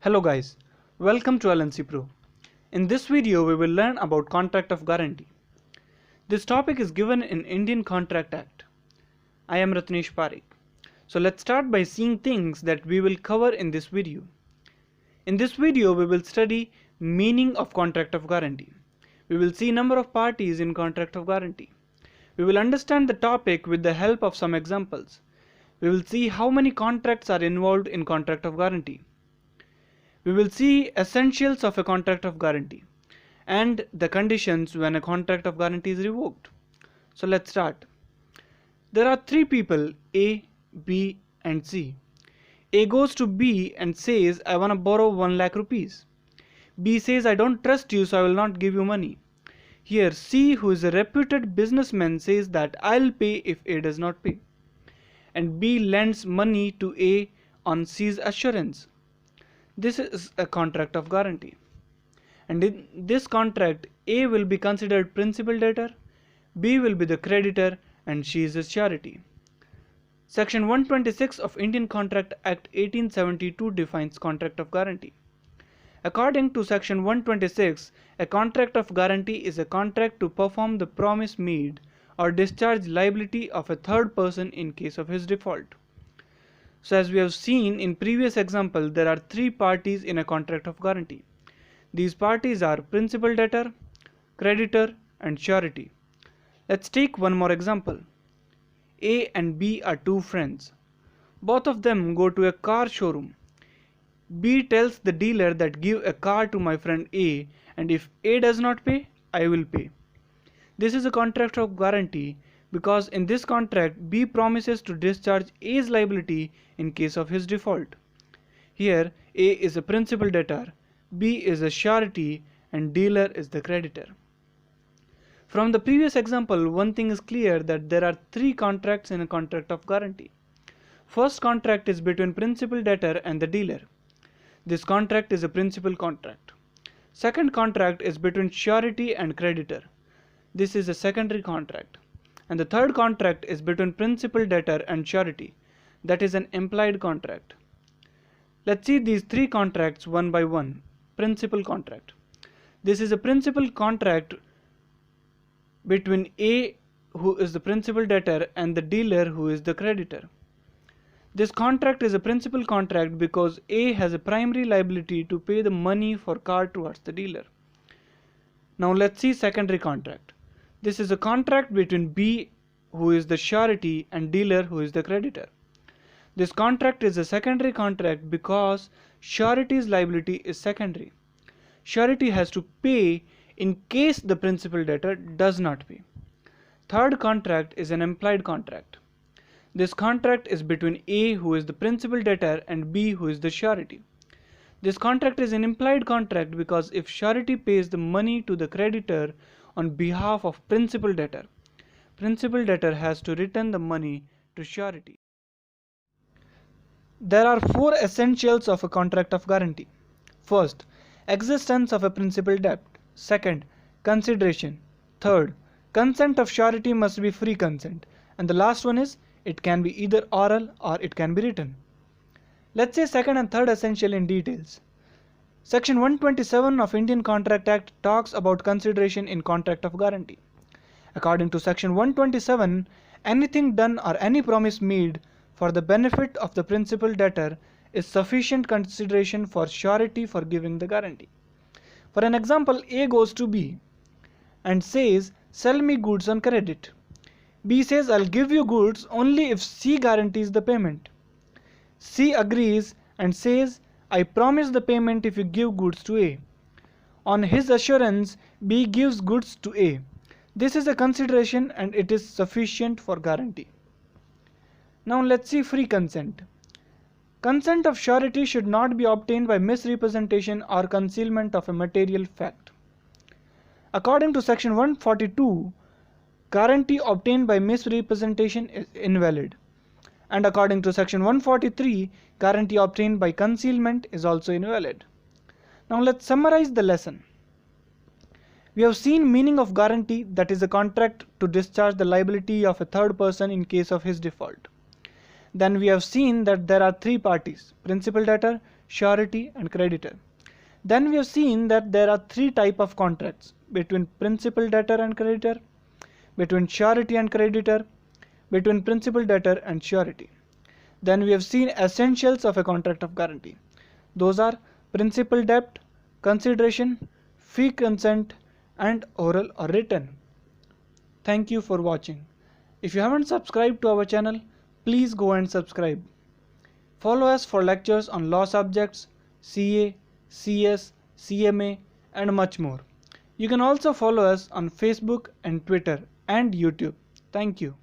Hello guys, welcome to LNC Pro. In this video we will learn about contract of guarantee. This topic is given in Indian Contract Act. I am Ratnesh Parekh. So let's start by seeing things that we will cover in this video. In this video we will study meaning of contract of guarantee. We will see number of parties in contract of guarantee. We will understand the topic with the help of some examples. We will see how many contracts are involved in contract of guarantee. We will see essentials of a contract of guarantee and the conditions when a contract of guarantee is revoked. So let's start. There are three people, A, B and C. A goes to B and says, I want to borrow 1 lakh rupees. B says, I don't trust you, so I will not give you money. Here C, who is a reputed businessman, says that I'll pay if A does not pay. And B lends money to A on C's assurance. This is a contract of guarantee. And in this contract, A will be considered principal debtor, B will be the creditor, and she is a surety. Section 126 of Indian Contract Act 1872 defines contract of guarantee. According to Section 126, a contract of guarantee is a contract to perform the promise made or discharge liability of a third person in case of his default. So as we have seen in previous example, there are three parties in a contract of guarantee. These parties are principal debtor, creditor and surety. Let's take one more example. A and B are two friends. Both of them go to a car showroom. B tells the dealer that give a car to my friend A, and if A does not pay, I will pay. This is a contract of guarantee because in this contract B promises to discharge A's liability in case of his default. Here A is a principal debtor, B is a surety and dealer is the creditor. From the previous example, one thing is clear, that there are three contracts in a contract of guarantee. First contract is between principal debtor and the dealer. This contract is a principal contract. Second contract is between surety and creditor. This is a secondary contract. And the third contract is between principal debtor and surety. That is an implied contract. Let's see these three contracts one by one. Principal contract. This is a principal contract between A, who is the principal debtor, and the dealer, who is the creditor. This contract is a principal contract because A has a primary liability to pay the money for car towards the dealer. Now let's see secondary contract. This is a contract between B, who is the surety, and dealer, who is the creditor. This contract is a secondary contract because surety's liability is secondary. Surety has to pay in case the principal debtor does not pay. Third contract is an implied contract. This contract is between A, who is the principal debtor, and B, who is the surety. This contract is an implied contract because if surety pays the money to the creditor on behalf of principal debtor has to return the money to surety. There are four essentials of a contract of guarantee. First, existence of a principal debt. Second, consideration. Third, consent of surety must be free consent. And the last one is, it can be either oral or it can be written. Let's say second and third essential in details. Section 127 of Indian Contract Act talks about consideration in contract of guarantee. According to Section 127, anything done or any promise made for the benefit of the principal debtor is sufficient consideration for surety for giving the guarantee. For an example, A goes to B and says, sell me goods on credit. B says, I'll give you goods only if C guarantees the payment. C agrees and says, I promise the payment if you give goods to A. On his assurance, B gives goods to A. This is a consideration and it is sufficient for guarantee. Now let's see free consent. Consent of surety should not be obtained by misrepresentation or concealment of a material fact. According to Section 142, guarantee obtained by misrepresentation is invalid. And according to Section 143, guarantee obtained by concealment is also invalid. Now let's summarize the lesson. We have seen meaning of guarantee, that is a contract to discharge the liability of a third person in case of his default. Then we have seen that there are three parties: principal debtor, surety, and creditor. Then we have seen that there are three types of contracts: between principal, debtor, and creditor, between surety and creditor, between principal, debtor, and surety. Then we have seen essentials of a contract of guarantee. Those are principal debt, consideration, fee consent, and oral or written. Thank you for watching. If you haven't subscribed to our channel, please go and subscribe. Follow us for lectures on law subjects, CA, CS, CMA, and much more. You can also follow us on Facebook and Twitter and YouTube. Thank you.